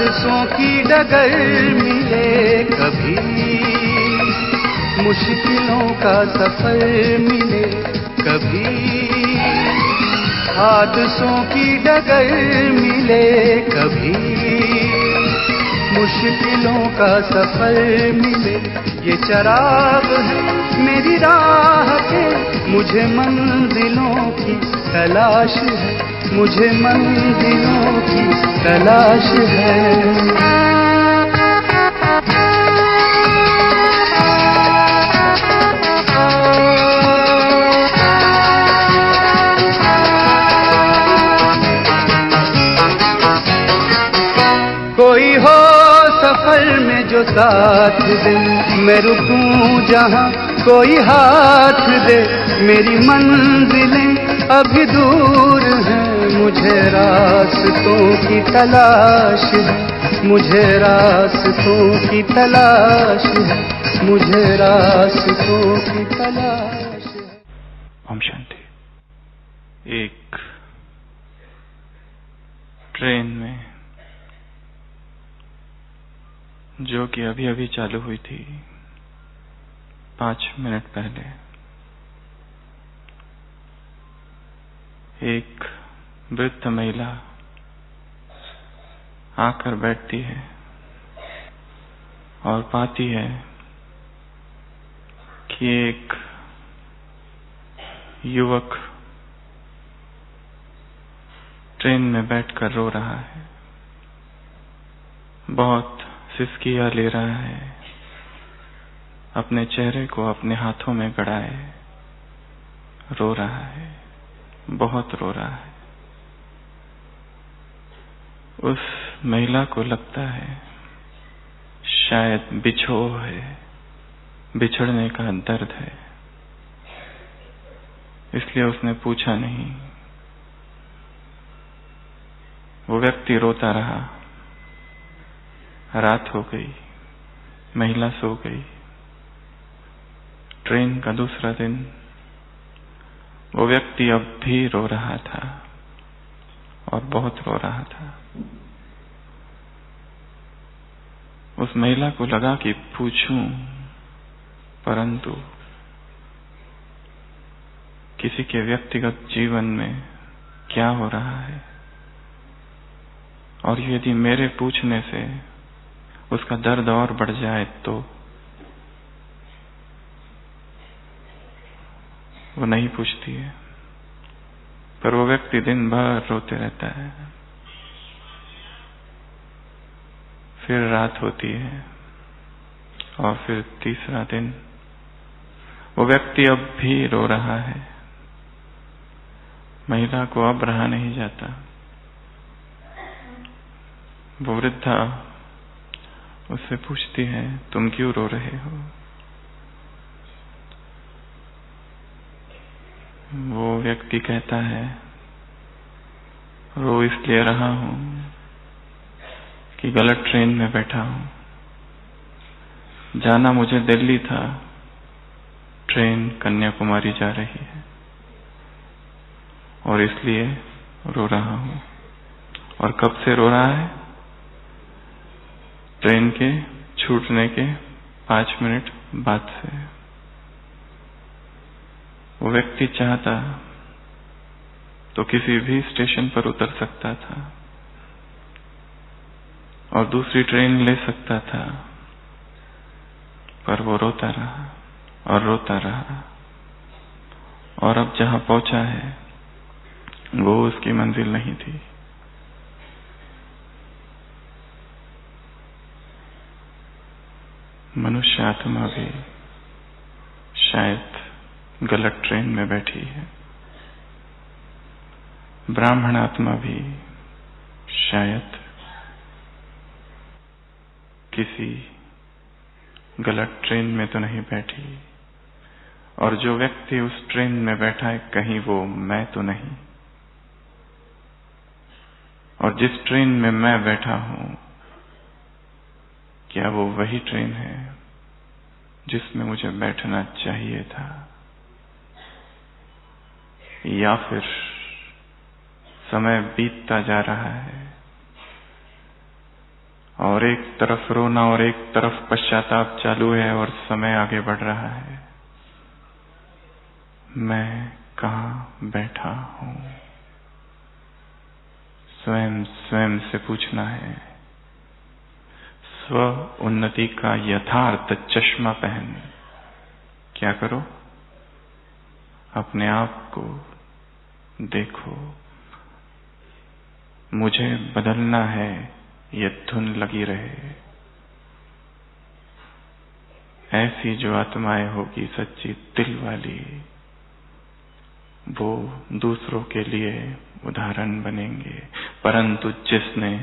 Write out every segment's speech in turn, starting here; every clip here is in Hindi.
हादसों की डगर मिले कभी, मुश्किलों का सफर मिले कभी, हादसों की डगर मिले कभी, मुश्किलों का सफर मिले। ये चराग है मेरी राह के, मुझे मंजिलों की तलाश है, मुझे मंजिलों की तलाश है। कोई हो सफर में जो साथ दे, मैं रुकूं जहां कोई हाथ दे, मेरी मंजिलें अभी दूर हैं, मुझे रास्तों की तलाश है, मुझे रास्तों की तलाश है, मुझे रास्तों की तलाश है। ओम शांति। एक ट्रेन में जो कि अभी अभी चालू हुई थी 5 मिनट पहले, एक वृद्ध महिला आकर बैठती है और पाती है कि एक युवक ट्रेन में बैठकर रो रहा है, बहुत सिसकियां ले रहा है, अपने चेहरे को अपने हाथों में गड़ाए रो रहा है, बहुत रो रहा है। उस महिला को लगता है शायद बिछोह है, बिछड़ने का दर्द है, इसलिए उसने पूछा नहीं। वो व्यक्ति रोता रहा। रात हो गई, महिला सो गई। ट्रेन का दूसरा दिन, वो व्यक्ति अब भी रो रहा था और बहुत रो रहा था। उस महिला को लगा कि पूछूं, परंतु किसी के व्यक्तिगत जीवन में क्या हो रहा है, और यदि मेरे पूछने से उसका दर्द और बढ़ जाए तो वो नहीं पूछती है। पर वो व्यक्ति दिन भर रोते रहता है। फिर रात होती है और फिर तीसरा दिन, वो व्यक्ति अब भी रो रहा है। महिला को अब रहा नहीं जाता। वो वृद्धा उससे पूछती है, तुम क्यों रो रहे हो? वो व्यक्ति कहता है, रो इसलिए रहा हूं कि गलत ट्रेन में बैठा हूं। जाना मुझे दिल्ली था, ट्रेन कन्याकुमारी जा रही है और इसलिए रो रहा हूं। और कब से रो रहा है? ट्रेन के छूटने के 5 मिनट बाद से। वो व्यक्ति चाहता तो किसी भी स्टेशन पर उतर सकता था और दूसरी ट्रेन ले सकता था, पर वो रोता रहा और रोता रहा। और अब जहां पहुंचा है वो उसकी मंजिल नहीं थी। मनुष्य आत्मा भी शायद गलत ट्रेन में बैठी है। ब्राह्मण आत्मा भी शायद किसी गलत ट्रेन में तो नहीं बैठी। और जो व्यक्ति उस ट्रेन में बैठा है, कहीं वो मैं तो नहीं। और जिस ट्रेन में मैं बैठा हूं, क्या वो वही ट्रेन है जिसमें मुझे बैठना चाहिए था? या फिर समय बीतता जा रहा है और एक तरफ रोना और एक तरफ पश्चाताप चालू है और समय आगे बढ़ रहा है। मैं कहाँ बैठा हूँ? स्वयं स्वयं से पूछना है। स्व उन्नति का यथार्थ चश्मा पहन क्या करो? अपने आप को देखो। मुझे बदलना है, ये धुन लगी रहे। ऐसी जो आत्माएं होगी सच्ची दिल वाली, वो दूसरों के लिए उदाहरण बनेंगे। परंतु जिसने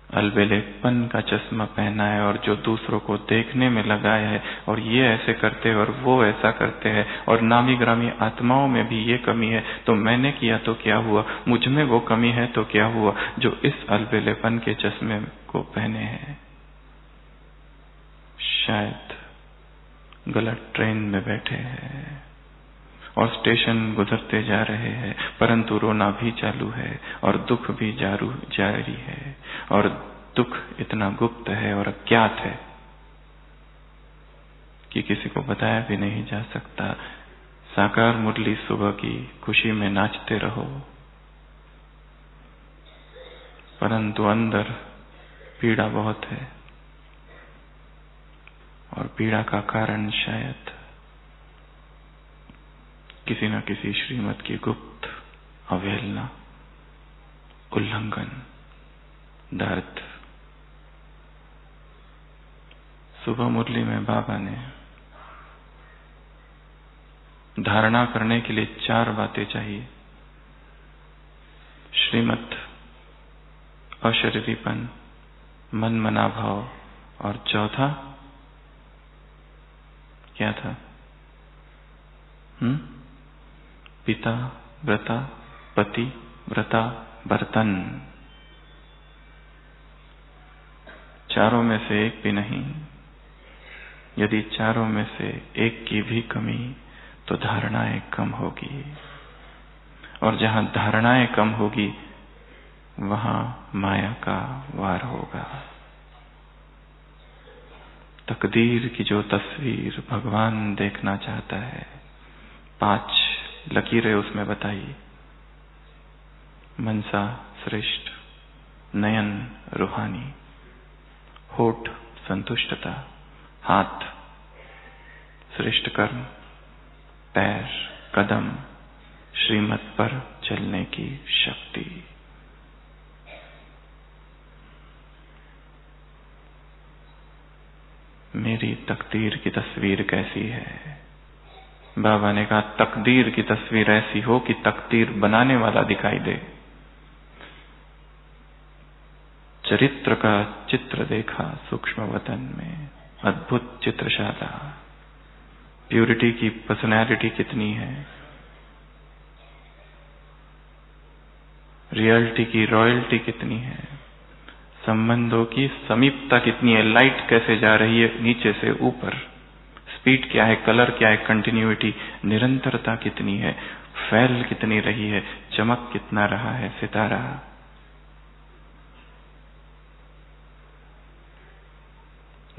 अलबेलेपन का चश्मा पहना है और जो दूसरों को देखने में लगाया है और ये ऐसे करते हैं और वो ऐसा करते हैं और नामी ग्रामी आत्माओं में भी ये कमी है, तो मैंने किया तो क्या हुआ, मुझ में वो कमी है तो क्या हुआ, जो इस अलबेलेपन के चश्मे को पहने हैं शायद गलत ट्रेन में बैठे हैं और स्टेशन गुजरते जा रहे हैं, परंतु रोना भी चालू है और दुख भी जारी है और दुख इतना गुप्त है और अज्ञात है कि किसी को बताया भी नहीं जा सकता। साकार मुरली सुबह की खुशी में नाचते रहो, परंतु अंदर पीड़ा बहुत है और पीड़ा का कारण शायद किसी न किसी श्रीमत की गुप्त अवहेलना, उल्लंघन, दर्द। सुबह मुरली में बाबा ने धारणा करने के लिए 4 बातें चाहिए। श्रीमत, अशरीरीपन, मन मना भाव और चौथा क्या था? पिता व्रता, पति व्रता, बर्तन। चारों में से एक भी नहीं। यदि चारों में से एक की भी कमी तो धारणाएं कम होगी, और जहां धारणाएं कम होगी वहां माया का वार होगा। तकदीर की जो तस्वीर भगवान देखना चाहता है, 5 लकीरें उसमें बताई। मनसा श्रेष्ठ, नयन रूहानी, होठ संतुष्टता, हाथ श्रेष्ठ कर्म, पैर कदम श्रीमत पर चलने की शक्ति। मेरी तकदीर की तस्वीर कैसी है? बाबा ने कहा तकदीर की तस्वीर ऐसी हो कि तकदीर बनाने वाला दिखाई दे। चरित्र का चित्र देखा सूक्ष्म वतन में, अद्भुत चित्रशाला। प्यूरिटी की पर्सनैलिटी कितनी है, रियलिटी की रॉयल्टी कितनी है, संबंधों की समीपता कितनी है, लाइट कैसे जा रही है नीचे से ऊपर, स्पीड क्या है, कलर क्या है, कंटिन्यूटी, निरंतरता कितनी है, फैल कितनी रही है, चमक कितना रहा है सितारा।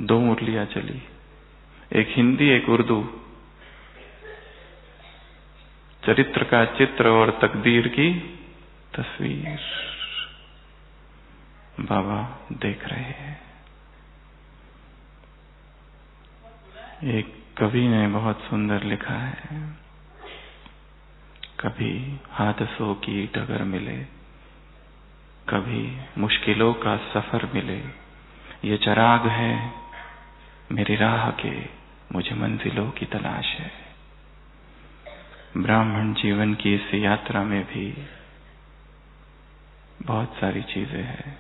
दो मुरलियां चली, एक हिंदी एक उर्दू, चरित्र का चित्र और तकदीर की तस्वीर बाबा देख रहे हैं। एक कवि ने बहुत सुंदर लिखा है, कभी हादसों की डगर मिले, कभी मुश्किलों का सफर मिले, ये चराग है मेरी राह के, मुझे मंजिलों की तलाश है। ब्राह्मण जीवन की इस यात्रा में भी बहुत सारी चीजें हैं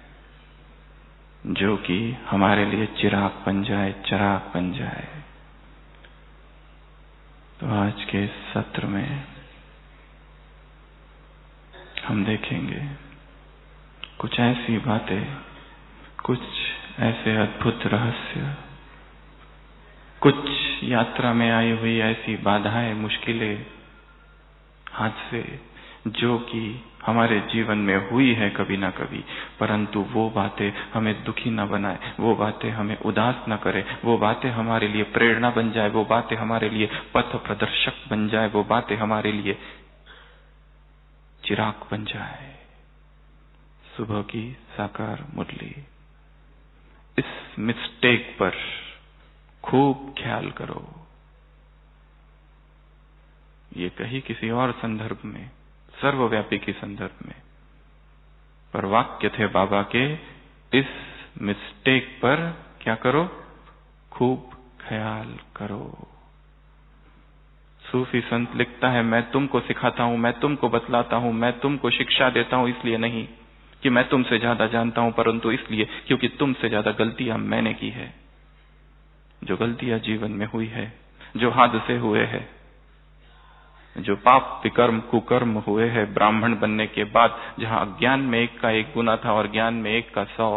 जो कि हमारे लिए चिराग बन जाए, चराग बन जाए। तो आज के इस सत्र में हम देखेंगे कुछ ऐसी बातें, कुछ ऐसे अद्भुत रहस्य, कुछ यात्रा में आई हुई ऐसी बाधाएं, मुश्किलें, हादसे जो कि हमारे जीवन में हुई है कभी ना कभी, परंतु वो बातें हमें दुखी न बनाए, वो बातें हमें उदास न करे, वो बातें हमारे लिए प्रेरणा बन जाए, वो बातें हमारे लिए पथ प्रदर्शक बन जाए, वो बातें हमारे लिए चिराग बन जाए। सुबह की साकार मुरली। इस मिस्टेक पर खूब ख्याल करो। ये कही किसी और संदर्भ में, सर्वव्यापी के संदर्भ में, पर वाक्य थे बाबा के, इस मिस्टेक पर क्या करो, खूब ख्याल करो। सूफी संत लिखता है, मैं तुमको सिखाता हूं, मैं तुमको बतलाता हूं, मैं तुमको शिक्षा देता हूं, इसलिए नहीं कि मैं तुमसे ज्यादा जानता हूं, परंतु इसलिए क्योंकि तुमसे ज्यादा गलतियां मैंने की है। जो गलतियां जीवन में हुई है, जो हादसे हुए हैं, जो पाप विकर्म कुकर्म हुए हैं ब्राह्मण बनने के बाद, जहां अज्ञान में 1 का 1 गुना था और ज्ञान में 1 का 100,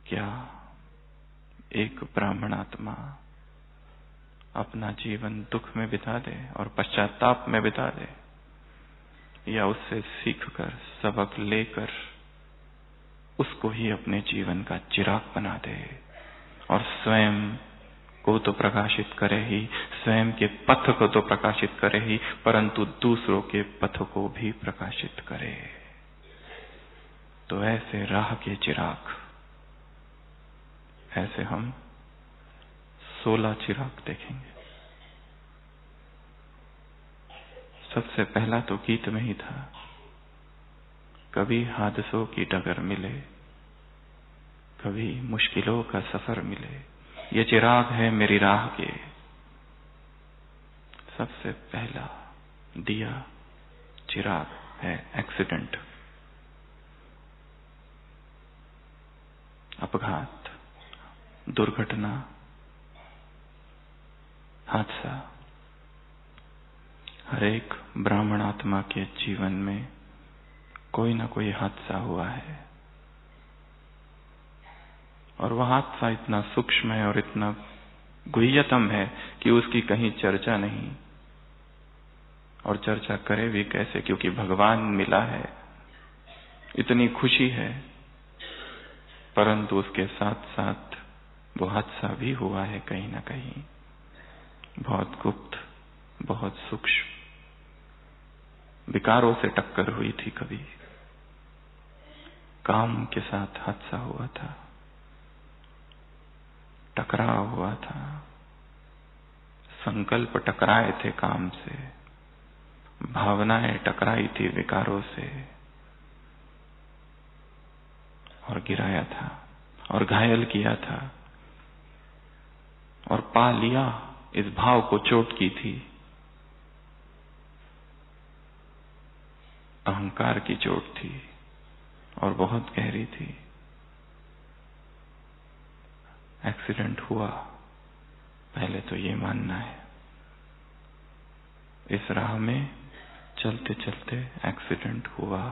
क्या एक ब्राह्मण आत्मा अपना जीवन दुख में बिता दे और पश्चाताप में बिता दे, या उससे सीखकर सबक लेकर उसको ही अपने जीवन का चिराग बना दे और स्वयं को तो प्रकाशित करे ही, स्वयं के पथ को तो प्रकाशित करे ही, परंतु दूसरों के पथ को भी प्रकाशित करे। तो ऐसे राह के चिराग, ऐसे हम 16 चिराग देखेंगे। सबसे पहला तो गीत में ही था, कभी हादसों की डगर मिले, कभी मुश्किलों का सफर मिले, ये चिराग है मेरी राह के। सबसे पहला दिया चिराग है एक्सीडेंट, अपघात, दुर्घटना, हादसा। हर एक ब्राह्मण आत्मा के जीवन में कोई ना कोई हादसा हुआ है, और वह हादसा इतना सूक्ष्म है और इतना गुह्यतम है कि उसकी कहीं चर्चा नहीं, और चर्चा करे भी कैसे, क्योंकि भगवान मिला है, इतनी खुशी है, परंतु उसके साथ साथ वो हादसा भी हुआ है कहीं ना कहीं, बहुत गुप्त, बहुत सूक्ष्म। विकारों से टक्कर हुई थी, कभी काम के साथ हादसा हुआ था, टकराव हुआ था, संकल्प टकराए थे काम से, भावनाएं टकराई थी विकारों से, और गिराया था और घायल किया था, और पा लिया, इस भाव को चोट की थी, अहंकार की चोट थी और बहुत गहरी थी। एक्सीडेंट हुआ, पहले तो ये मानना है, इस राह में चलते चलते एक्सीडेंट हुआ,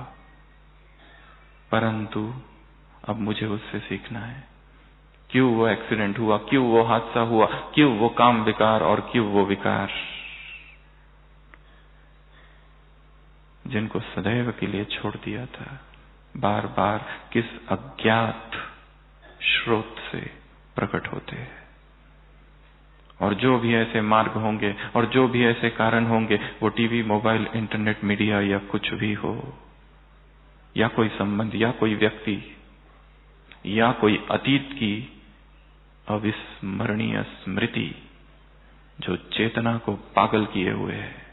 परंतु अब मुझे उससे सीखना है, क्यों वो एक्सीडेंट हुआ, क्यों वो हादसा हुआ, क्यों वो काम विकार और क्यों वो विकार, जिनको सदैव के लिए छोड़ दिया था, बार बार किस अज्ञात स्रोत से प्रकट होते हैं। और जो भी ऐसे मार्ग होंगे और जो भी ऐसे कारण होंगे, वो टीवी, मोबाइल, इंटरनेट, मीडिया या कुछ भी हो, या कोई संबंध, या कोई व्यक्ति, या कोई अतीत की अविस्मरणीय स्मृति जो चेतना को पागल किए हुए है,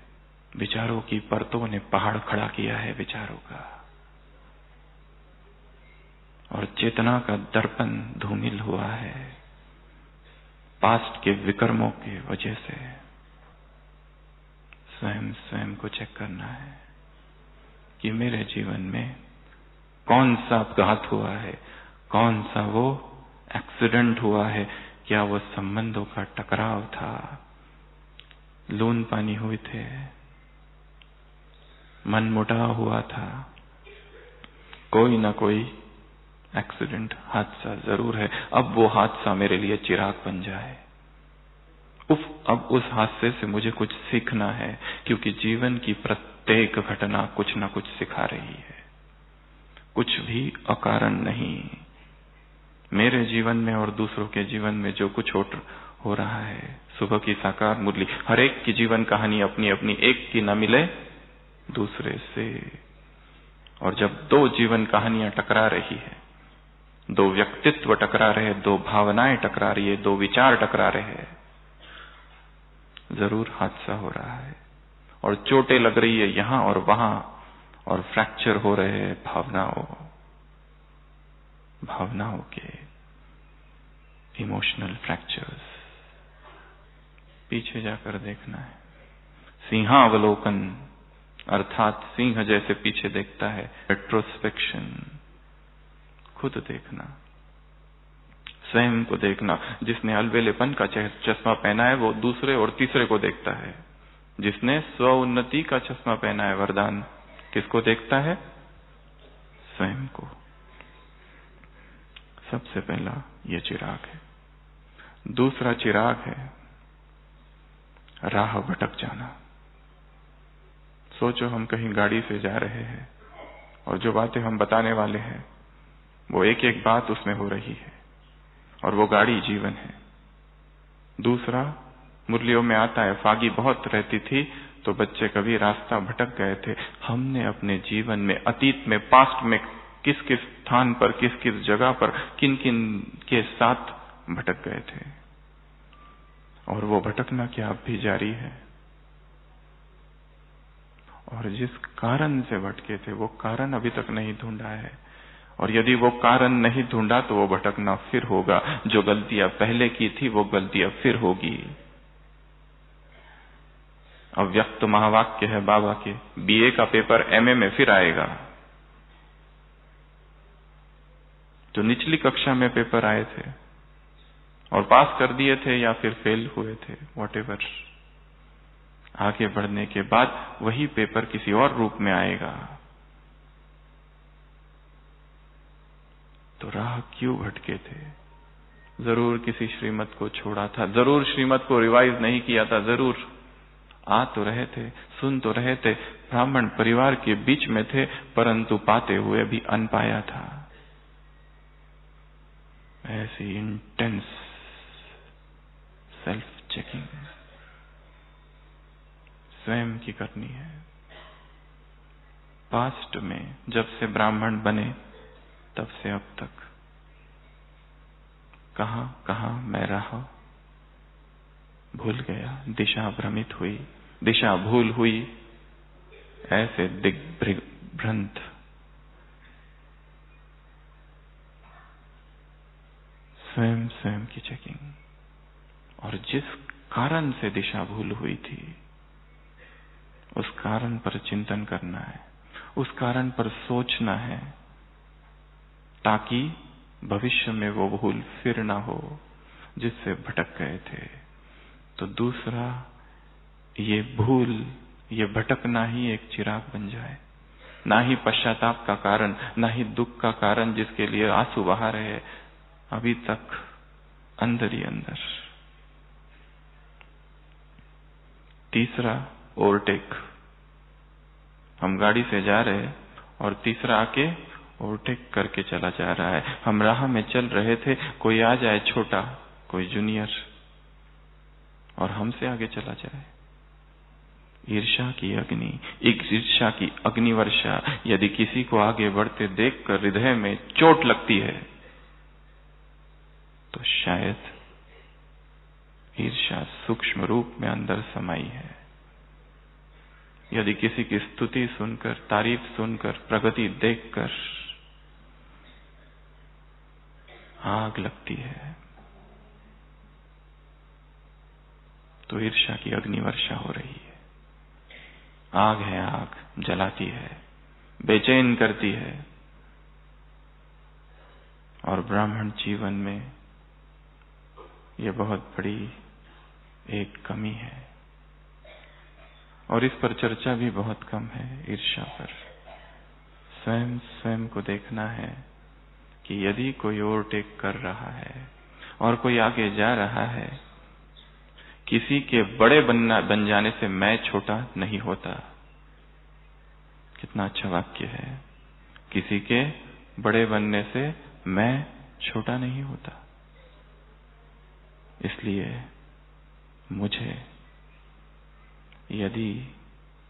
विचारों की परतों ने पहाड़ खड़ा किया है विचारों का, और चेतना का दर्पण धूमिल हुआ है पास्ट के विकर्मों की वजह से। स्वयं को चेक करना है कि मेरे जीवन में कौन सा अपघात हुआ है, कौन सा वो एक्सीडेंट हुआ है, क्या वो संबंधों का टकराव था, लून पानी हुए थे, मन मुटाव हुआ था, कोई ना कोई एक्सीडेंट, हादसा जरूर है। अब वो हादसा मेरे लिए चिराग बन जाए, अब उस हादसे से मुझे कुछ सीखना है, क्योंकि जीवन की प्रत्येक घटना कुछ ना कुछ सिखा रही है, कुछ भी अकारण नहीं। मेरे जीवन में और दूसरों के जीवन में जो कुछ हो रहा है, सुबह की साकार मुरली, हर एक की जीवन कहानी अपनी अपनी, एक की न मिले दूसरे से। और जब दो जीवन कहानियां टकरा रही है, दो व्यक्तित्व टकरा रहे, दो भावनाएं टकरा रही है, दो विचार टकरा रहे हैं, जरूर हादसा हो रहा है और चोटें लग रही है यहां और वहां, और फ्रैक्चर हो रहे हैं भावनाओं के इमोशनल फ्रैक्चर्स। पीछे जाकर देखना है, सिंहावलोकन, अर्थात सिंह जैसे पीछे देखता है, रेट्रोस्पेक्शन, खुद देखना, स्वयं को देखना। जिसने अलबेलेपन का चश्मा पहना है वो दूसरे और तीसरे को देखता है। जिसने स्व उन्नति का चश्मा पहना है, वरदान, किसको देखता है? स्वयं को। सबसे पहला ये चिराग है। दूसरा चिराग है राह भटक जाना। सोचो हम कहीं गाड़ी से जा रहे हैं और जो बातें हम बताने वाले हैं वो एक एक बात उसमें हो रही है और वो गाड़ी जीवन है। दूसरा मुरलियों में आता है, फागी बहुत रहती थी तो बच्चे कभी रास्ता भटक गए थे। हमने अपने जीवन में, अतीत में, पास्ट में किस किस स्थान पर, किस किस जगह पर, किन किन के साथ भटक गए थे, और वो भटकना क्या अब भी जारी है। और जिस कारण से भटके थे वो कारण अभी तक नहीं ढूंढा है, और यदि वो कारण नहीं ढूंढा तो वो भटकना फिर होगा। जो गलतियां पहले की थी वो गलतियां फिर होगी। अव्यक्त महावाक्य है बाबा के, बीए का पेपर एमए में फिर आएगा। जो निचली कक्षा में पेपर आए थे और पास कर दिए थे या फिर फेल हुए थे, व्हाटएवर, आगे बढ़ने के बाद वही पेपर किसी और रूप में आएगा। तो राह क्यों भटके थे? जरूर किसी श्रीमत को छोड़ा था, जरूर श्रीमत को रिवाइज नहीं किया था, जरूर आ तो रहे थे, सुन तो रहे थे, ब्राह्मण परिवार के बीच में थे, परंतु पाते हुए भी अनपाया था। ऐसी इंटेंस सेल्फ चेकिंग स्वयं की करनी है। पास्ट में जब से ब्राह्मण बने तब से अब तक कहां कहां मैं रहा, भूल गया, दिशा भ्रमित हुई, दिशा भूल हुई, ऐसे दिग्भ्रांत। स्वयं स्वयं की चेकिंग। और जिस कारण से दिशा भूल हुई थी उस कारण पर चिंतन करना है, उस कारण पर सोचना है, ताकि भविष्य में वो भूल फिर ना हो जिससे भटक गए थे। तो दूसरा, ये भूल, ये भटकना ही एक चिराग बन जाए, ना ही पश्चाताप का कारण, ना ही दुख का कारण जिसके लिए आंसू बहा रहे अभी तक अंदर ही अंदर। तीसरा, ओवरटेक। हम गाड़ी से जा रहे और तीसरा आके ओवरटेक करके चला जा रहा है। हम राह में चल रहे थे, कोई आ जाए छोटा, कोई जूनियर, और हमसे आगे चला जाए। ईर्ष्या की अग्नि, ईर्ष्या की अग्नि वर्षा, यदि किसी को आगे बढ़ते देखकर हृदय में चोट लगती है तो शायद ईर्ष्या सूक्ष्म रूप में अंदर समाई है। यदि किसी की स्तुति सुनकर, तारीफ सुनकर, प्रगति देखकर आग लगती है तो ईर्ष्या की अग्नि वर्षा हो रही है। आग है, आग जलाती है, बेचैन करती है। और ब्राह्मण जीवन में यह बहुत बड़ी एक कमी है, और इस पर चर्चा भी बहुत कम है। ईर्ष्या पर स्वयं स्वयं को देखना है कि यदि कोई ओवरटेक कर रहा है और कोई आगे जा रहा है, किसी के बड़े बन जाने से मैं छोटा नहीं होता। कितना अच्छा वाक्य है। किसी के बड़े बनने से मैं छोटा नहीं होता। इसलिए मुझे यदि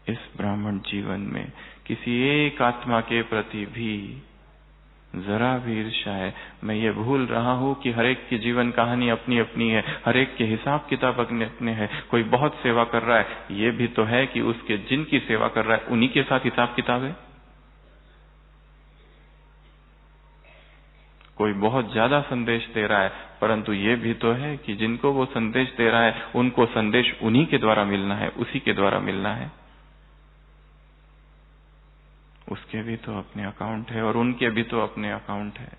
इस ब्राह्मण जीवन में किसी एक आत्मा के प्रति भी जरा भी ईर्ष्या है, मैं ये भूल रहा हूं कि हर एक की जीवन कहानी अपनी अपनी है, हर एक के हिसाब किताब अपने अपने हैं। कोई बहुत सेवा कर रहा है, ये भी तो है कि उसके जिनकी सेवा कर रहा है उन्हीं के साथ हिसाब किताब है। कोई बहुत ज्यादा संदेश दे रहा है, परंतु ये भी तो है कि जिनको वो संदेश दे रहा है उनको संदेश उन्हीं के द्वारा मिलना है, उसी के द्वारा मिलना है। उसके भी तो अपने अकाउंट है और उनके भी तो अपने अकाउंट है।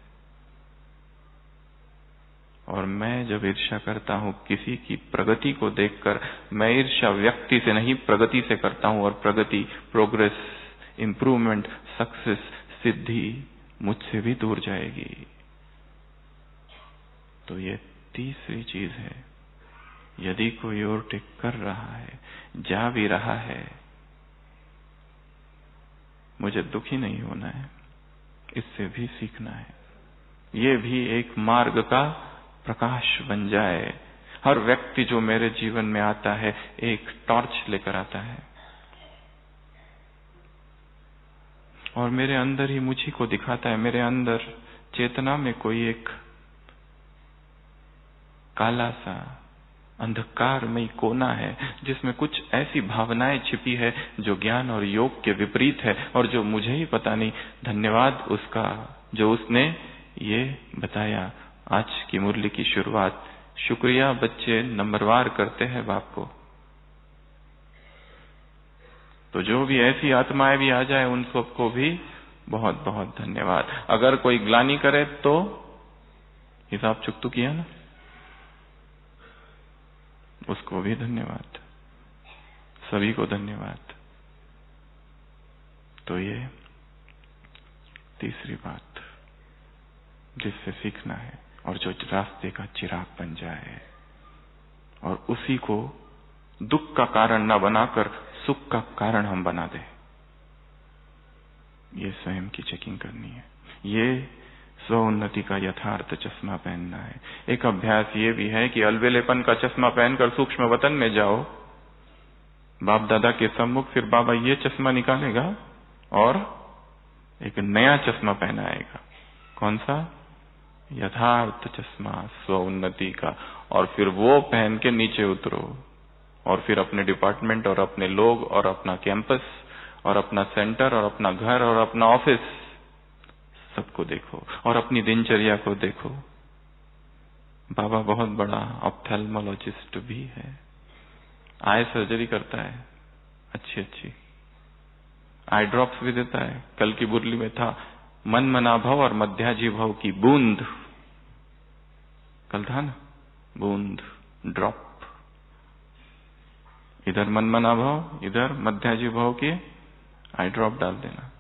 और मैं जब ईर्ष्या करता हूं किसी की प्रगति को देखकर, मैं ईर्ष्या व्यक्ति से नहीं प्रगति से करता हूं, और प्रगति, प्रोग्रेस, इंप्रूवमेंट, सक्सेस, सिद्धि मुझसे भी दूर जाएगी। तो ये तीसरी चीज है। यदि कोई ओवरटेक कर रहा है, जा भी रहा है, मुझे दुखी नहीं होना है, इससे भी सीखना है। ये भी एक मार्ग का प्रकाश बन जाए। हर व्यक्ति जो मेरे जीवन में आता है एक टॉर्च लेकर आता है, और मेरे अंदर ही मुझी को दिखाता है। मेरे अंदर चेतना में कोई एक काला सा अंधकारमयी कोना है, जिसमें कुछ ऐसी भावनाएं छिपी है जो ज्ञान और योग के विपरीत है, और जो मुझे ही पता नहीं। धन्यवाद उसका जो उसने ये बताया। आज की मुरली की शुरुआत, शुक्रिया बच्चे नंबरवार करते हैं बाप को। तो जो भी ऐसी आत्माएं भी आ जाए उन सबको भी बहुत बहुत धन्यवाद। अगर कोई ग्लानि करे तो हिसाब चुकतू किया ना, उसको भी धन्यवाद, सभी को धन्यवाद। तो ये तीसरी बात जिससे सीखना है, और जो रास्ते का चिराग बन जाए, और उसी को दुख का कारण न बनाकर सुख का कारण हम बना दें। ये स्वयं की चेकिंग करनी है। ये स्व उन्नति का यथार्थ चश्मा पहनना है। एक अभ्यास ये भी है कि अलबेलेपन का चश्मा पहनकर सूक्ष्म वतन में जाओ, बाप दादा के सम्मुख, फिर बाबा ये चश्मा निकालेगा और एक नया चश्मा पहनाएगा। कौन सा? यथार्थ चश्मा स्व उन्नति का। और फिर वो पहन के नीचे उतरो, और फिर अपने डिपार्टमेंट और अपने लोग और अपना कैंपस और अपना सेंटर और अपना घर और अपना ऑफिस सबको देखो, और अपनी दिनचर्या को देखो। बाबा बहुत बड़ा ऑप्थेल्मोलॉजिस्ट भी है, आई सर्जरी करता है, अच्छी अच्छी आई ड्रॉप्स भी देता है। कल की मुरली में था मन मना भव और मध्याजी भव की बूंद, कल था ना, बूंद, ड्रॉप। इधर मन मना भव, इधर मध्याजी भव की आई ड्रॉप डाल देना,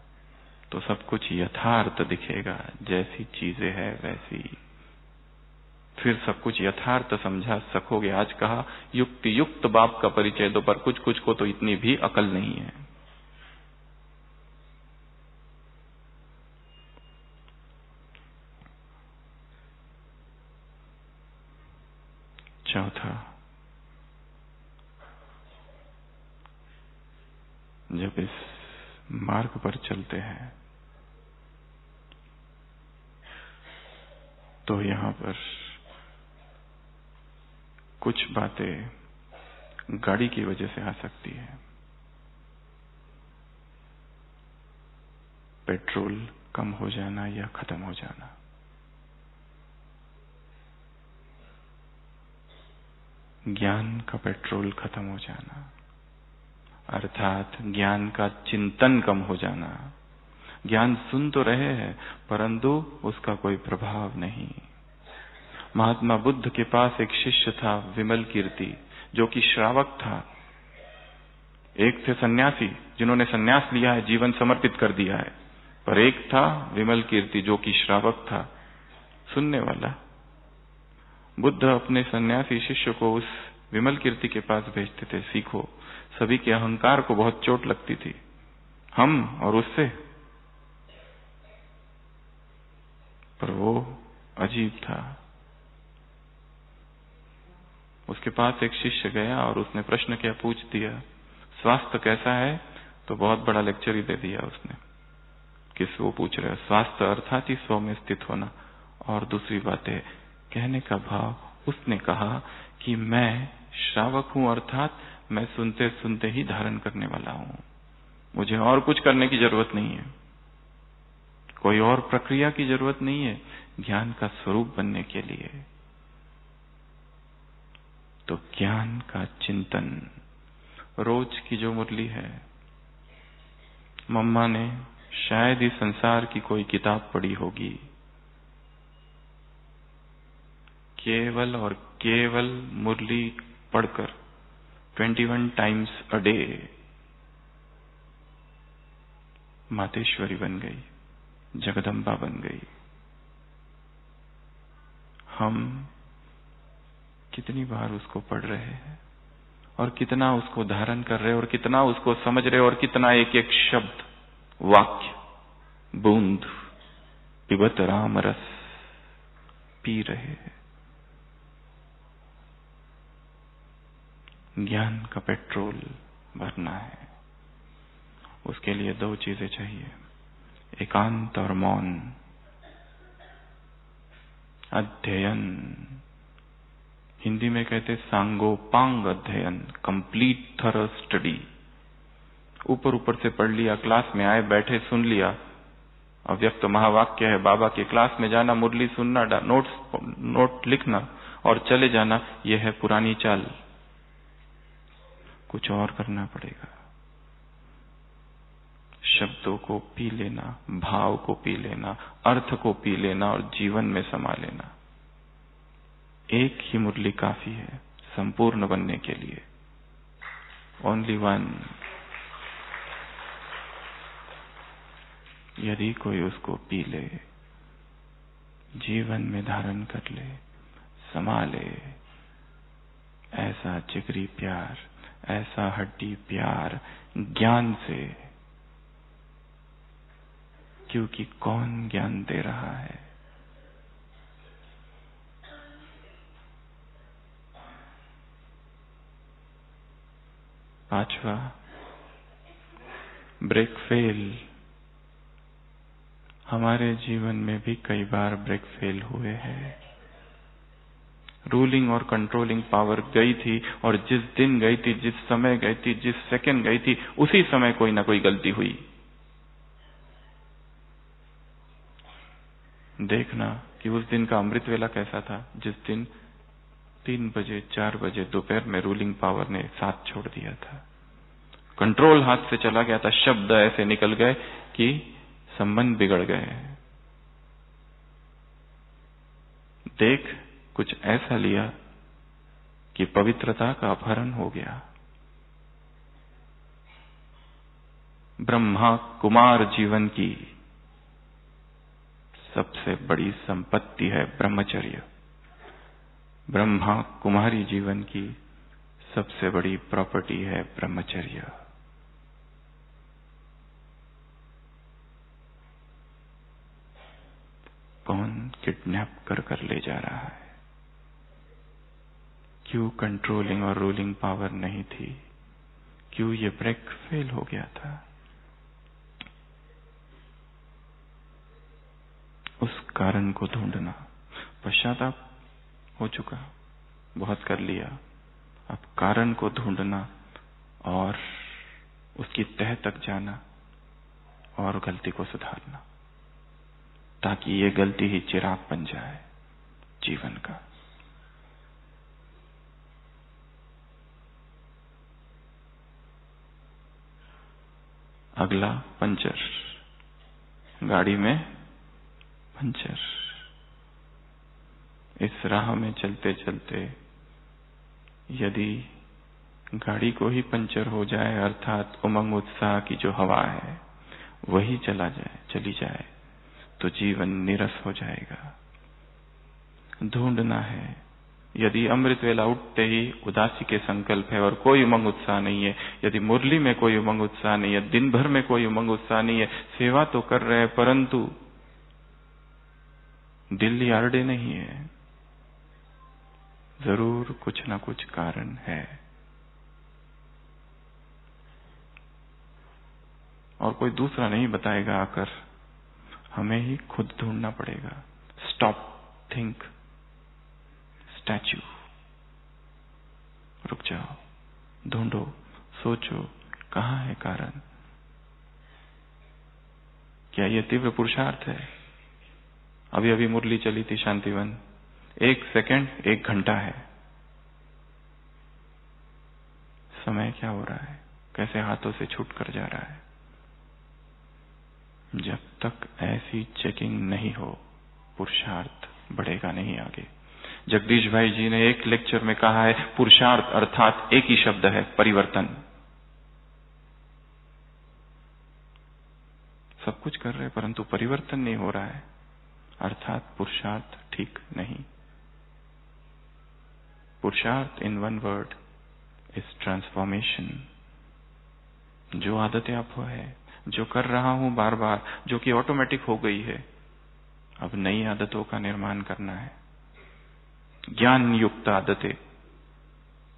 तो सब कुछ यथार्थ दिखेगा। जैसी चीजें है वैसी, फिर सब कुछ यथार्थ समझा सकोगे। आज कहा युक्ति युक्त बाप का परिचय दो, पर कुछ कुछ को तो इतनी भी अकल नहीं है। चौथा, जब इस मार्ग पर चलते हैं तो यहां पर कुछ बातें गाड़ी की वजह से आ सकती है। पेट्रोल कम हो जाना या खत्म हो जाना, ज्ञान का पेट्रोल खत्म हो जाना, अर्थात ज्ञान का चिंतन कम हो जाना। ज्ञान सुन तो रहे हैं परंतु उसका कोई प्रभाव नहीं। महात्मा बुद्ध के पास एक शिष्य था विमल कीर्ति, जो कि श्रावक था। एक थे सन्यासी जिन्होंने सन्यास लिया है, जीवन समर्पित कर दिया है, पर एक था विमल कीर्ति जो कि श्रावक था, सुनने वाला। बुद्ध अपने सन्यासी शिष्य को उस विमल कीर्ति के पास भेजते थे, सीखो। सभी के अहंकार को बहुत चोट लगती थी, हम और उससे, पर वो अजीब था। उसके पास एक शिष्य गया और उसने प्रश्न क्या पूछ दिया, स्वास्थ्य कैसा है? तो बहुत बड़ा लेक्चर ही दे दिया उसने। किस वो पूछ रहे, स्वास्थ्य अर्थात ही स्व में स्थित होना। और दूसरी बात है कहने का भाव, उसने कहा कि मैं श्रावक हूं, अर्थात मैं सुनते सुनते ही धारण करने वाला हूं, मुझे और कुछ करने की जरूरत नहीं है, कोई और प्रक्रिया की जरूरत नहीं है ज्ञान का स्वरूप बनने के लिए। तो ज्ञान का चिंतन, रोज की जो मुरली है, मम्मा ने शायद ही संसार की कोई किताब पढ़ी होगी, केवल और केवल मुरली पढ़कर 21 टाइम्स अ डे मातेश्वरी बन गई, जगदम्बा बन गई। हम कितनी बार उसको पढ़ रहे हैं और कितना उसको धारण कर रहे हैं और कितना उसको समझ रहे हैं और कितना एक एक शब्द, वाक्य, बूंद पिबत राम रस पी रहे हैं। ज्ञान का पेट्रोल भरना है, उसके लिए दो चीजें चाहिए, एकांत और मौन, अध्ययन, हिंदी में कहते सांगोपांग अध्ययन, कंप्लीट थॉरो स्टडी। ऊपर ऊपर से पढ़ लिया, क्लास में आए बैठे सुन लिया, अव्यक्त महावाक्य है, बाबा के क्लास में जाना, मुरली सुनना, नोट लिखना और चले जाना, यह है पुरानी चाल। कुछ और करना पड़ेगा, शब्दों को पी लेना, भाव को पी लेना, अर्थ को पी लेना और जीवन में समा लेना। एक ही मुरली काफी है संपूर्ण बनने के लिए, ओनली वन। यदि कोई उसको पी ले, जीवन में धारण कर ले, समा ले, ऐसा जिगरी प्यार, ऐसा हड्डी प्यार ज्ञान से, क्योंकि कौन ज्ञान दे रहा है? पांचवा, ब्रेक फेल। हमारे जीवन में भी कई बार ब्रेक फेल हुए हैं। रूलिंग और कंट्रोलिंग पावर गई थी और जिस दिन गई थी, जिस समय गई थी, जिस सेकंड गई थी, उसी समय कोई ना कोई गलती हुई। देखना कि उस दिन का अमृत वेला कैसा था, जिस दिन 3 बजे 4 बजे दोपहर में रूलिंग पावर ने साथ छोड़ दिया था, कंट्रोल हाथ से चला गया था, शब्द ऐसे निकल गए कि संबंध बिगड़ गए। देख कुछ ऐसा लिया कि पवित्रता का अपहरण हो गया। ब्रह्मा कुमार जीवन की सबसे बड़ी संपत्ति है ब्रह्मचर्य। ब्रह्मा कुमारी जीवन की सबसे बड़ी प्रॉपर्टी है ब्रह्मचर्य। कौन किडनैप कर ले जा रहा है? क्यों कंट्रोलिंग और रूलिंग पावर नहीं थी? क्यों ये ब्रेक फेल हो गया था? उस कारण को ढूंढना। पश्चाताप हो चुका, बहुत कर लिया, अब कारण को ढूंढना और उसकी तह तक जाना और गलती को सुधारना, ताकि ये गलती ही चिराग बन जाए जीवन का। अगला, पंचर। गाड़ी में पंचर। इस राह में चलते चलते यदि गाड़ी को ही पंचर हो जाए, अर्थात उमंग उत्साह की जो हवा है वही चली जाए, तो जीवन नीरस हो जाएगा। ढूंढना है यदि अमृत वेला उठते ही उदासी के संकल्प है और कोई उमंग उत्साह नहीं है, यदि मुरली में कोई उमंग उत्साह नहीं है, दिन भर में कोई उमंग उत्साह नहीं है, सेवा तो कर रहे हैं परंतु दिल यार्डे नहीं है, जरूर कुछ ना कुछ कारण है। और कोई दूसरा नहीं बताएगा आकर, हमें ही खुद ढूंढना पड़ेगा। स्टॉप, थिंक, स्टैच्यू, रुक जाओ, ढूंढो, सोचो, कहां है कारण? क्या यह तीव्र पुरुषार्थ है? अभी अभी मुरली चली थी शांतिवन, 1 सेकंड 1 घंटा है। समय क्या हो रहा है, कैसे हाथों से छूट कर जा रहा है। जब तक ऐसी चेकिंग नहीं हो, पुरुषार्थ बढ़ेगा नहीं आगे। जगदीश भाई जी ने एक लेक्चर में कहा है, पुरुषार्थ अर्थात एक ही शब्द है, परिवर्तन। सब कुछ कर रहे परंतु परिवर्तन नहीं हो रहा है, अर्थात पुरुषार्थ ठीक नहीं। पुरुषार्थ in one word is transformation. जो आदतें आप है, जो कर रहा हूं बार बार, जो कि ऑटोमेटिक हो गई है, अब नई आदतों का निर्माण करना है। ज्ञान युक्त आदतें,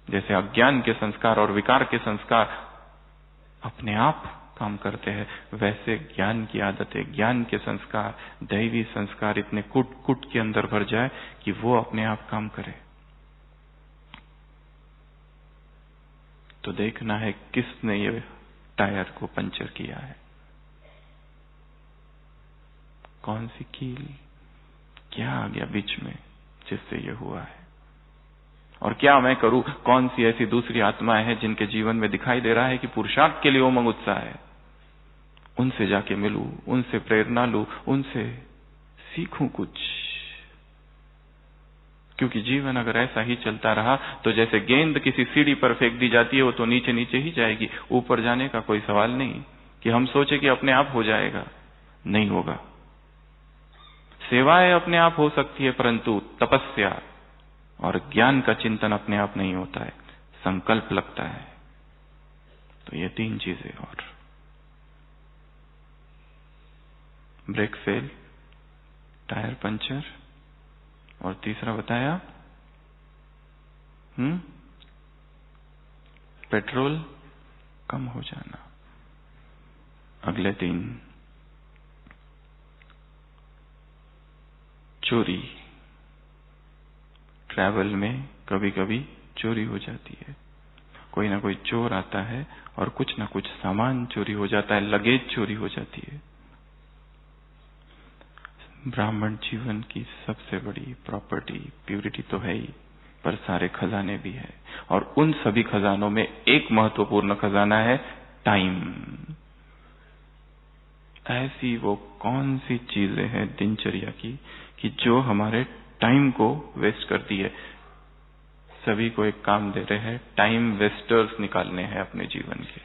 जैसे अज्ञान के संस्कार और विकार के संस्कार अपने आप काम करते हैं, वैसे ज्ञान की आदतें, ज्ञान के संस्कार, दैवी संस्कार इतने कुट कुट के अंदर भर जाए कि वो अपने आप काम करे। तो देखना है किसने ये टायर को पंचर किया है, कौन सी कील, क्या आ गया बीच में जिससे ये हुआ है, और क्या मैं करूं? कौन सी ऐसी दूसरी आत्माएं हैं जिनके जीवन में दिखाई दे रहा है कि पुरुषार्थ के लिए उमंग उत्साह है, उनसे जाके मिलूं, उनसे प्रेरणा लूं, उनसे सीखूं कुछ। क्योंकि जीवन अगर ऐसा ही चलता रहा तो जैसे गेंद किसी सीढ़ी पर फेंक दी जाती है, वो तो नीचे नीचे ही जाएगी, ऊपर जाने का कोई सवाल नहीं। कि हम सोचे कि अपने आप हो जाएगा, नहीं होगा। सेवाएं अपने आप हो सकती है परंतु तपस्या और ज्ञान का चिंतन अपने आप नहीं होता है, संकल्प लगता है। तो ये 3 चीजें, और ब्रेक फेल, टायर पंचर, और तीसरा बताया पेट्रोल कम हो जाना। अगले 3, चोरी। ट्रैवल में कभी कभी चोरी हो जाती है, कोई ना कोई चोर आता है और कुछ ना कुछ सामान चोरी हो जाता है, लगेज चोरी हो जाती है। ब्राह्मण जीवन की सबसे बड़ी प्रॉपर्टी प्यूरिटी तो है ही, पर सारे खजाने भी है, और उन सभी खजानों में एक महत्वपूर्ण खजाना है टाइम। ऐसी वो कौन सी चीजें हैं दिनचर्या की कि जो हमारे टाइम को वेस्ट करती है। सभी को एक काम दे रहे हैं, टाइम वेस्टर्स निकालने हैं अपने जीवन के।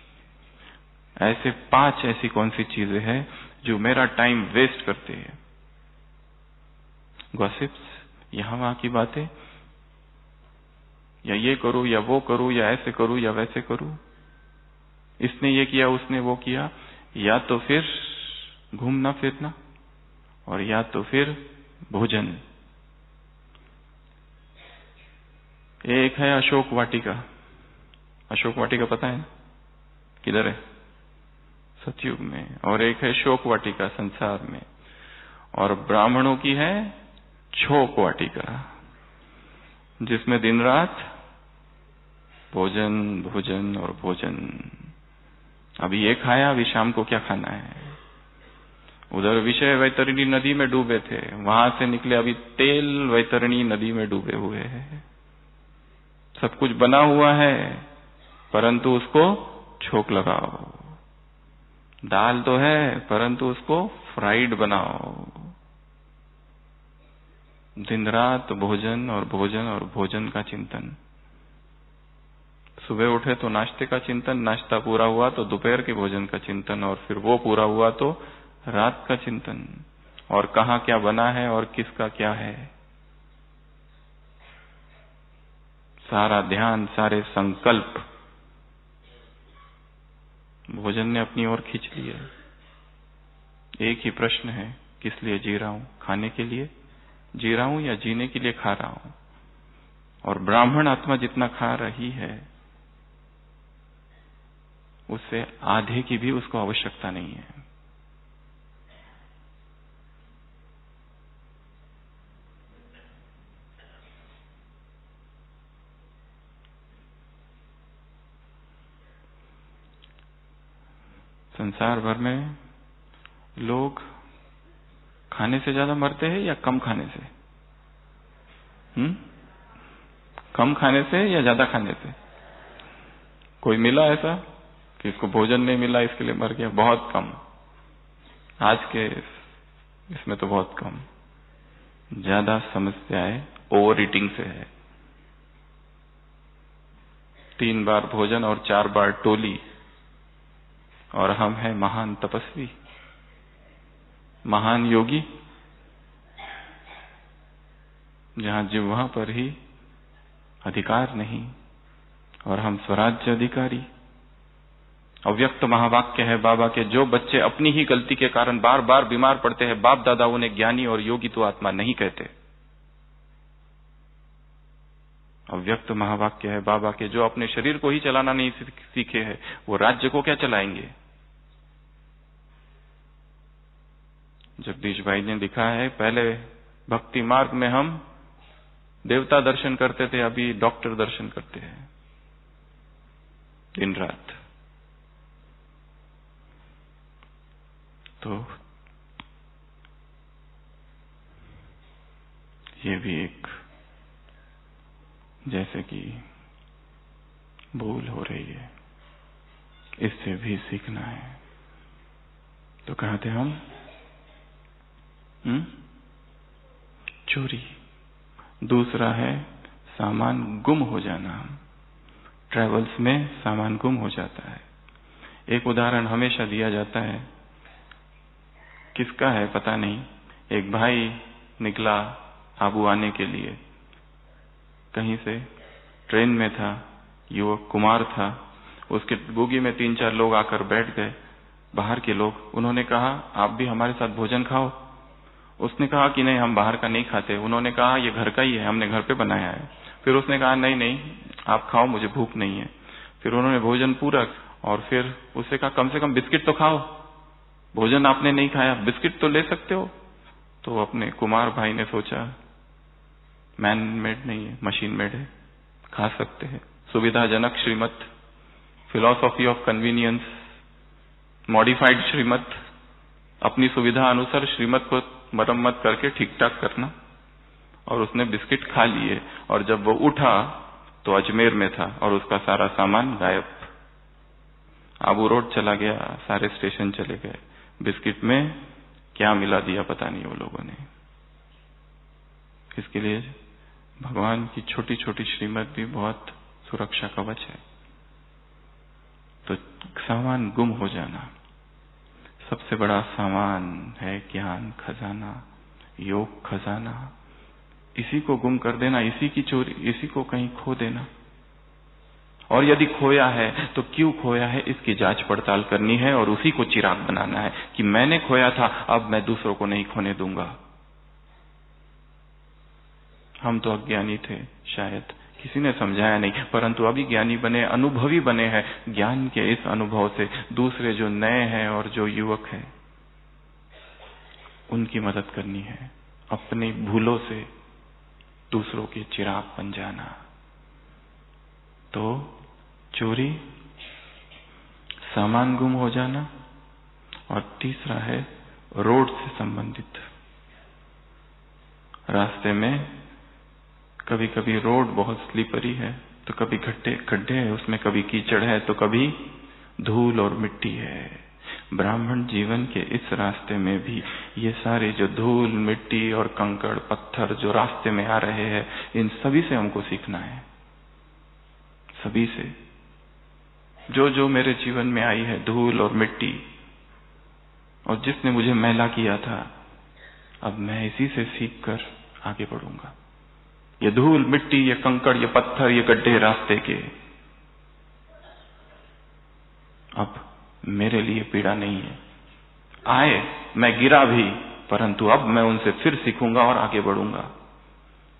ऐसे 5 ऐसी कौन सी चीजें हैं जो मेरा टाइम वेस्ट करते हैं। गॉसिप्स, यहां वहां की बातें, या ये करूं या वो करूं, या ऐसे करूं या वैसे करूं, इसने ये किया उसने वो किया, या तो फिर घूमना फिरना, और या तो फिर भोजन। एक है अशोक वाटिका। अशोक वाटिका पता है किधर है? सतयुग में। और एक है शोक वाटिका संसार में, और ब्राह्मणों की है छोक वाटिका, जिसमें दिन रात भोजन भोजन और भोजन। अभी ये खाया, अभी शाम को क्या खाना है। उधर विषय वैतरणी नदी में डूबे थे, वहां से निकले अभी तेल वैतरणी नदी में डूबे हुए हैं। सब कुछ बना हुआ है परंतु उसको छोक लगाओ। दाल तो है परंतु उसको फ्राइड बनाओ। दिन रात भोजन और भोजन और भोजन का चिंतन। सुबह उठे तो नाश्ते का चिंतन, नाश्ता पूरा हुआ तो दोपहर के भोजन का चिंतन, और फिर वो पूरा हुआ तो रात का चिंतन, और कहाँ क्या बना है और किसका क्या है। सारा ध्यान, सारे संकल्प भोजन ने अपनी ओर खींच लिए। एक ही प्रश्न है, किस लिए जी रहा हूं? खाने के लिए जी रहा हूं या जीने के लिए खा रहा हूं? और ब्राह्मण आत्मा जितना खा रही है उससे आधे की भी उसको आवश्यकता नहीं है। संसार भर में लोग खाने से ज्यादा मरते हैं या कम खाने से? कम खाने से या ज्यादा खाने से? कोई मिला ऐसा कि इसको भोजन नहीं मिला इसके लिए मर गया? बहुत कम। आज के इसमें तो बहुत कम। ज्यादा समस्याएं ओवर ईटिंग से है। 3 बार भोजन और 4 बार टोली, और हम हैं महान तपस्वी, महान योगी, जहां जिह्वा पर ही अधिकार नहीं और हम स्वराज्य अधिकारी। अव्यक्त महावाक्य है बाबा के, जो बच्चे अपनी ही गलती के कारण बार बार बीमार पड़ते हैं, बाप दादा उन्हें ज्ञानी और योगी तो आत्मा नहीं कहते। अव्यक्त महावाक्य है बाबा के, जो अपने शरीर को ही चलाना नहीं सीखे हैं, वो राज्य को क्या चलाएंगे? जगदीश भाई ने लिखा है, पहले भक्ति मार्ग में हम देवता दर्शन करते थे, अभी डॉक्टर दर्शन करते हैं दिन रात। तो ये भी एक जैसे कि भूल हो रही है, इससे भी सीखना है। तो कहा थे हम? चोरी। दूसरा है सामान गुम हो जाना। ट्रेवल्स में सामान गुम हो जाता है। एक उदाहरण हमेशा दिया जाता है, किसका है पता नहीं। एक भाई निकला आबू आने के लिए, कहीं से ट्रेन में था, युवक कुमार था, उसके बोगी में 3-4 लोग आकर बैठ गए, बाहर के लोग। उन्होंने कहा आप भी हमारे साथ भोजन खाओ। उसने कहा कि नहीं, हम बाहर का नहीं खाते। उन्होंने कहा ये घर का ही है, हमने घर पे बनाया है। फिर उसने कहा नहीं नहीं आप खाओ, मुझे भूख नहीं है। फिर उन्होंने भोजन पूरा, और फिर उससे कहा कम से कम बिस्किट तो खाओ, भोजन आपने नहीं खाया, बिस्किट तो ले सकते हो। तो अपने कुमार भाई ने सोचा मैन मेड नहीं है, मशीन मेड है, खा सकते हैं। सुविधाजनक श्रीमत, फिलॉसॉफी ऑफ कन्वीनियंस, मॉडिफाइड श्रीमत, अपनी सुविधा अनुसार श्रीमत को मरम्मत करके ठीक ठाक करना। और उसने बिस्किट खा लिए, और जब वो उठा तो अजमेर में था और उसका सारा सामान गायब। आबू रोड चला गया, सारे स्टेशन चले गए, बिस्किट में क्या मिला दिया पता नहीं वो लोगों ने। इसके लिए भगवान की छोटी छोटी श्रीमत भी बहुत सुरक्षा कवच है। तो सामान गुम हो जाना, सबसे बड़ा सामान है ज्ञान खजाना, योग खजाना। इसी को गुम कर देना, इसी की चोरी, इसी को कहीं खो देना। और यदि खोया है तो क्यों खोया है, इसकी जांच पड़ताल करनी है और उसी को चिराग बनाना है कि मैंने खोया था, अब मैं दूसरों को नहीं खोने दूंगा। हम तो अज्ञानी थे, शायद किसी ने समझाया नहीं, परंतु अभी ज्ञानी बने, अनुभवी बने हैं। ज्ञान के इस अनुभव से दूसरे जो नए हैं और जो युवक हैं उनकी मदद करनी है। अपनी भूलों से दूसरों के चिराग बन जाना। तो चोरी, सामान गुम हो जाना, और तीसरा है रोड से संबंधित। रास्ते में कभी कभी रोड बहुत स्लीपरी है, तो कभी खड्डे है उसमें, कभी कीचड़ है, तो कभी धूल और मिट्टी है। ब्राह्मण जीवन के इस रास्ते में भी ये सारे जो धूल मिट्टी और कंकड़ पत्थर जो रास्ते में आ रहे हैं, इन सभी से हमको सीखना है। सभी से, जो जो मेरे जीवन में आई है धूल और मिट्टी, और जिसने मुझे मैला किया था, अब मैं इसी से सीखकर आगे बढ़ूंगा। ये धूल मिट्टी, ये कंकड़, ये पत्थर, ये गड्ढे रास्ते के अब मेरे लिए पीड़ा नहीं है। आए, मैं गिरा भी, परंतु अब मैं उनसे फिर सीखूंगा और आगे बढ़ूंगा।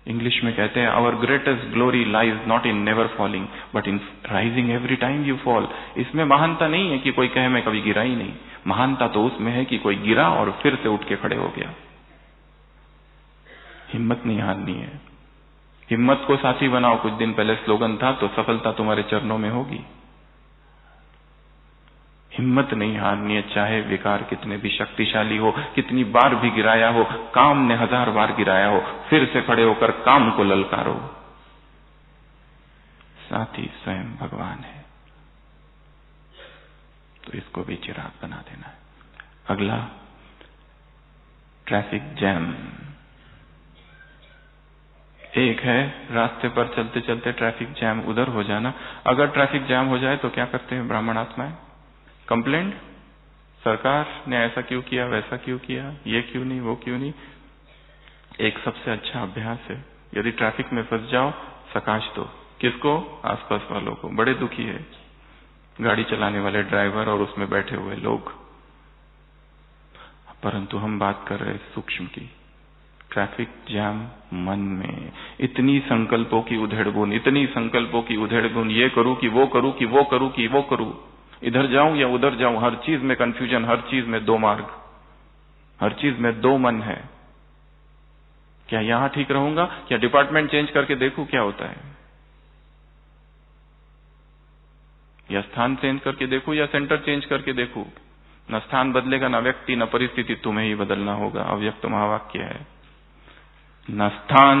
इंग्लिश में कहते हैं our greatest glory lies not in never falling but in rising every time you fall. इसमें महानता नहीं है कि कोई कहे मैं कभी गिरा ही नहीं, महानता तो उसमें है कि कोई गिरा और फिर से उठ के खड़े हो गया। हिम्मत नहीं हारनी है। हिम्मत को साथी बनाओ, कुछ दिन पहले स्लोगन था, तो सफलता तुम्हारे चरणों में होगी। हिम्मत नहीं हारनी है, चाहे विकार कितने भी शक्तिशाली हो, कितनी बार भी गिराया हो, काम ने 1000 बार गिराया हो, फिर से खड़े होकर काम को ललकारो। साथी स्वयं भगवान है, तो इसको भी चिराग बना देना है। अगला, ट्रैफिक जैम। एक है रास्ते पर चलते चलते ट्रैफिक जैम उधर हो जाना। अगर ट्रैफिक जैम हो जाए तो क्या करते हैं ब्राह्मण आत्माएं? कंप्लेंट, सरकार ने ऐसा क्यों किया, वैसा क्यों किया, ये क्यों नहीं, वो क्यों नहीं। एक सबसे अच्छा अभ्यास है, यदि ट्रैफिक में फंस जाओ, सकाश दो। किसको? आसपास वालों को। बड़े दुखी है गाड़ी चलाने वाले ड्राइवर और उसमें बैठे हुए लोग। परंतु हम बात कर रहे सूक्ष्म की। ट्रैफिक जैम मन में, इतनी संकल्पों की उधेड़बुन, इतनी संकल्पों की उधेड़बुन, ये करूं कि वो करूं कि वो करूं कि वो करूं, इधर जाऊं या उधर जाऊं, हर चीज में कंफ्यूजन, हर चीज में दो मार्ग, हर चीज में दो मन है। क्या यहां ठीक रहूंगा, क्या डिपार्टमेंट चेंज करके देखूं क्या होता है, या स्थान चेंज करके देखूं या सेंटर चेंज करके देखूं। न स्थान बदलेगा, न व्यक्ति, न परिस्थिति, तुम्हें ही बदलना होगा। अव्यक्त महावाक्य है। न स्थान,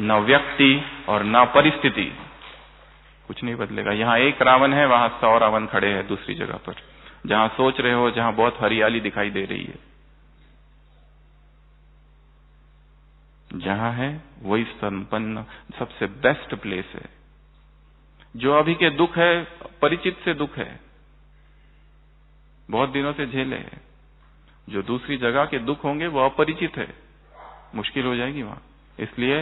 न व्यक्ति और न परिस्थिति, कुछ नहीं बदलेगा। यहां एक रावण है, वहां 100 रावण खड़े हैं दूसरी जगह पर। जहां सोच रहे हो, जहां बहुत हरियाली दिखाई दे रही है, जहां है वही संपन्न सबसे बेस्ट प्लेस है। जो अभी के दुख है, परिचित से दुख है, बहुत दिनों से झेले है। जो दूसरी जगह के दुख होंगे वो अपरिचित है, मुश्किल हो जाएगी वहां। इसलिए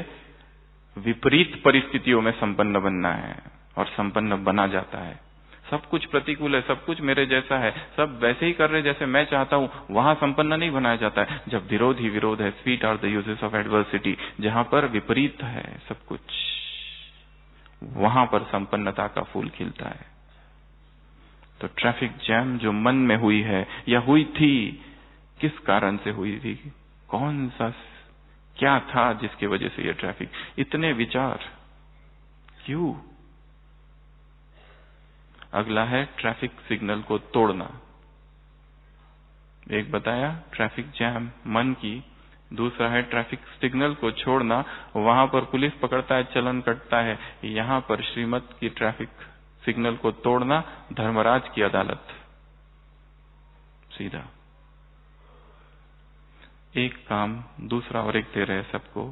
विपरीत परिस्थितियों में संपन्न बनना है, और संपन्न बना जाता है। सब कुछ प्रतिकूल है, सब कुछ मेरे जैसा है, सब वैसे ही कर रहे जैसे मैं चाहता हूं, वहां संपन्न नहीं बनाया जाता है। जब विरोध ही विरोध है, sweet are the uses of adversity, जहां पर विपरीत है सब कुछ, वहां पर संपन्नता का फूल खिलता है। तो ट्रैफिक जैम जो मन में हुई है या हुई थी, किस कारण से हुई थी, कौन सा क्या था जिसकी वजह से ये ट्रैफिक, इतने विचार क्यों। अगला है ट्रैफिक सिग्नल को तोड़ना। एक बताया ट्रैफिक जैम मन की, दूसरा है ट्रैफिक सिग्नल को छोड़ना। वहां पर पुलिस पकड़ता है, चलन कटता है। यहां पर श्रीमत की ट्रैफिक सिग्नल को तोड़ना, धर्मराज की अदालत, सीधा एक काम दूसरा और एक दे रहे सबको।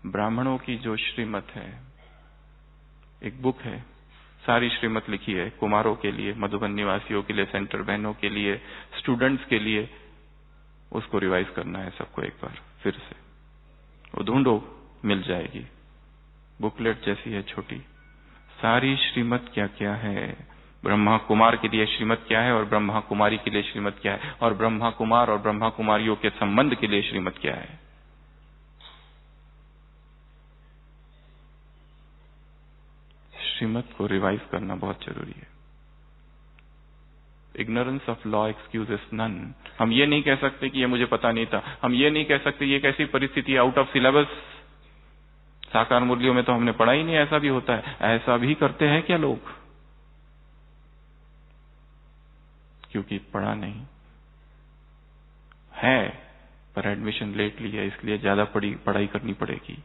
ब्राह्मणों की जो श्रीमत है, एक बुक है, सारी श्रीमत लिखी है कुमारों के लिए, मधुबन निवासियों के लिए, सेंटर बहनों के लिए, स्टूडेंट्स के लिए। उसको रिवाइज करना है सबको एक बार फिर से। वो ढूंढो, मिल जाएगी। बुकलेट जैसी है, छोटी। सारी श्रीमत क्या क्या है, ब्रह्मा कुमार के लिए श्रीमत क्या है और ब्रह्मा कुमारी के लिए श्रीमत क्या है, और ब्रह्मा कुमार और ब्रह्मा कुमारियों के संबंध के लिए श्रीमत क्या है। श्रीमत को रिवाइज करना बहुत जरूरी है। Ignorance of law excuses none. हम ये नहीं कह सकते कि ये मुझे पता नहीं था, हम ये नहीं कह सकते ये कैसी परिस्थिति आउट ऑफ सिलेबस, साकार मुरलियों में तो हमने पढ़ा ही नहीं, ऐसा भी होता है। ऐसा भी करते हैं क्या लोग, क्योंकि पढ़ा नहीं है, पर एडमिशन लेट लिया, इसलिए ज्यादा पढ़ाई करनी पड़ेगी।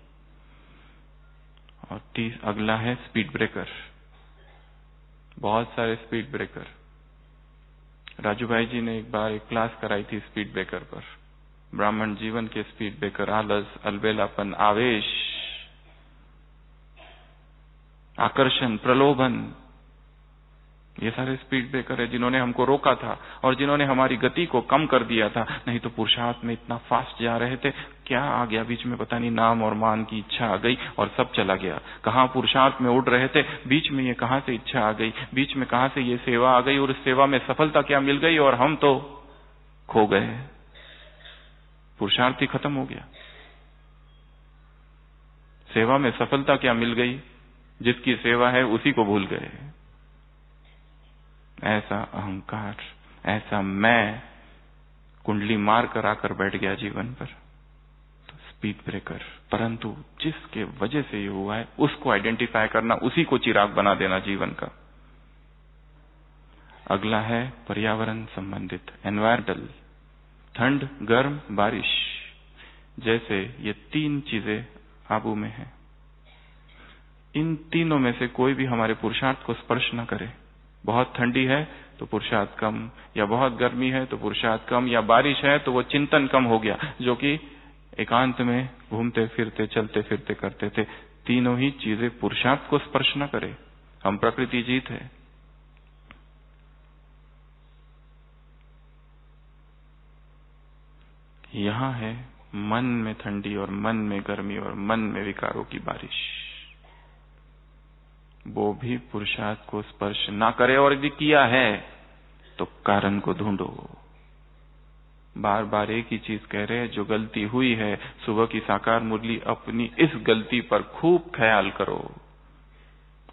और अगला है स्पीड ब्रेकर। बहुत सारे स्पीड ब्रेकर। राजू भाई जी ने एक बार एक क्लास कराई थी स्पीड ब्रेकर पर। ब्राह्मण जीवन के स्पीड ब्रेकर, आलस, अलबेलापन, आवेश, आकर्षण, प्रलोभन, ये सारे स्पीड ब्रेकर है जिन्होंने हमको रोका था और जिन्होंने हमारी गति को कम कर दिया था। नहीं तो पुरुषार्थ में इतना फास्ट जा रहे थे, क्या आ गया बीच में पता नहीं, नाम और मान की इच्छा आ गई और सब चला गया। कहाँ पुरुषार्थ में उड़ रहे थे, बीच में ये कहाँ से इच्छा आ गई, बीच में कहाँ से ये सेवा आ गई और उस सेवा में सफलता क्या मिल गई और हम तो खो गए। पुरुषार्थ ही खत्म हो गया। सेवा में सफलता क्या मिल गई, जिसकी सेवा है उसी को भूल गए। ऐसा अहंकार, ऐसा मैं कुंडली मार कर आकर बैठ गया जीवन पर, तो स्पीड ब्रेकर। परंतु जिसके वजह से ये हुआ है उसको आइडेंटिफाई करना, उसी को चिराग बना देना जीवन का। अगला है पर्यावरण संबंधित, एनवायरमेंटल। ठंड, गर्म, बारिश, जैसे ये तीन चीजें काबू में है। इन तीनों में से कोई भी हमारे पुरुषार्थ को स्पर्श न करे। बहुत ठंडी है तो पुरुषार्थ कम, या बहुत गर्मी है तो पुरुषार्थ कम, या बारिश है तो वो चिंतन कम हो गया, जो कि एकांत में घूमते फिरते चलते फिरते करते थे। तीनों ही चीजें पुरुषार्थ को स्पर्श न करे। हम प्रकृति जीत है। यहां है मन में ठंडी और मन में गर्मी और मन में विकारों की बारिश। वो भी पुरुषार्थ को स्पर्श ना करे, और यदि किया है तो कारण को ढूंढो। बार बार एक ही चीज कह रहे हैं, जो गलती हुई है सुबह की साकार मुरली, अपनी इस गलती पर खूब ख्याल करो,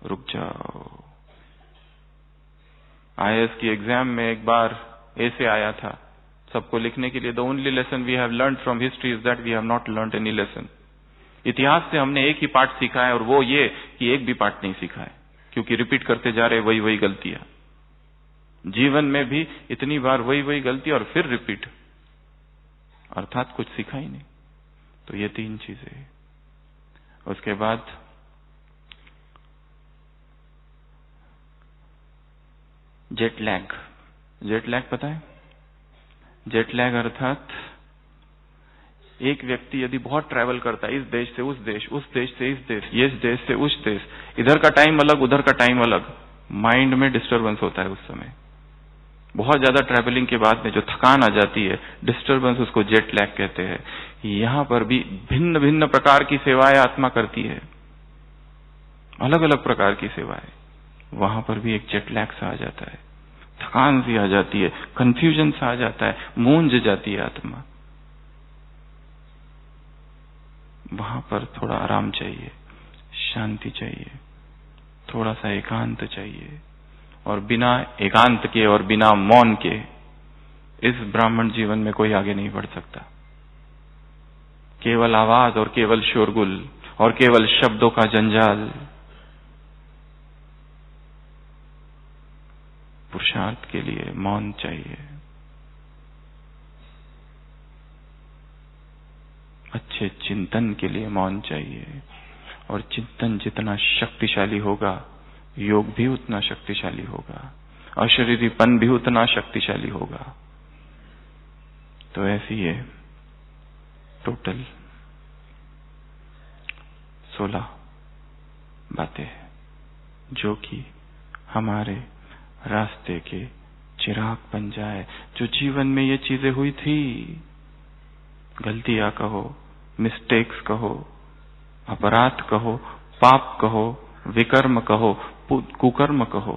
रुक जाओ। IAS की एग्जाम में एक बार ऐसे आया था सबको लिखने के लिए, the only lesson we have learned from history is that we have not learned any lesson. इतिहास से हमने एक ही पाठ सीखा है और वो ये कि एक भी पाठ नहीं सीखा है, क्योंकि रिपीट करते जा रहे वही वही गलतियां। जीवन में भी इतनी बार वही वही गलती और फिर रिपीट, अर्थात कुछ सीखा ही नहीं। तो ये तीन चीजें। उसके बाद जेट लैग। जेट लैग पता है? जेट लैग अर्थात एक व्यक्ति यदि बहुत ट्रैवल करता है, इस देश से उस देश, उस देश से इस देश, इस देश से उस देश, इधर का टाइम अलग उधर का टाइम अलग, माइंड में डिस्टरबेंस होता है उस समय। बहुत ज्यादा ट्रैवलिंग के बाद में जो थकान आ जाती है, डिस्टरबेंस, उसको जेट लैग कहते हैं। यहां पर भी भिन्न भिन्न प्रकार की सेवाएं आत्मा करती है, अलग अलग प्रकार की सेवाएं। वहां पर भी एक जेट लैग सा आ जाता है, थकान सी आ जाती है, कंफ्यूजन सा आ जाता है, मूंझ जाती है आत्मा। वहां पर थोड़ा आराम चाहिए, शांति चाहिए, थोड़ा सा एकांत चाहिए। और बिना एकांत के और बिना मौन के इस ब्राह्मण जीवन में कोई आगे नहीं बढ़ सकता। केवल आवाज और केवल शोरगुल और केवल शब्दों का जंजाल। पुरुषार्थ के लिए मौन चाहिए, अच्छे चिंतन के लिए मौन चाहिए। और चिंतन जितना शक्तिशाली होगा, योग भी उतना शक्तिशाली होगा, अशरीरीपन भी उतना शक्तिशाली होगा। तो ऐसी ये टोटल 16 बातें हैं जो कि हमारे रास्ते के चिराग बन जाए। जो जीवन में ये चीजें हुई थी, गलतियां कहो, मिस्टेक्स कहो, अपराध कहो, पाप कहो, विकर्म कहो, कुकर्म कहो,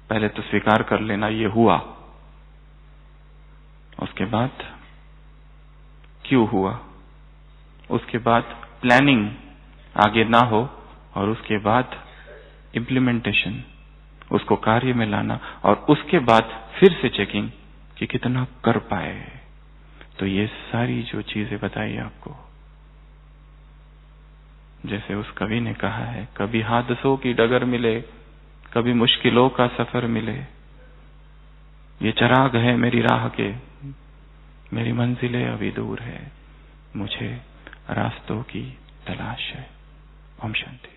पहले तो स्वीकार कर लेना ये हुआ। उसके बाद क्यों हुआ, उसके बाद प्लानिंग आगे ना हो, और उसके बाद इम्प्लीमेंटेशन, उसको कार्य में लाना, और उसके बाद फिर से चेकिंग कि कितना कर पाए। तो ये सारी जो चीजें बताई आपको, जैसे उस कवि ने कहा है, कभी हादसों की डगर मिले, कभी मुश्किलों का सफर मिले, ये चिराग है मेरी राह के, मेरी मंजिलें अभी दूर है, मुझे रास्तों की तलाश है। ओम शांति।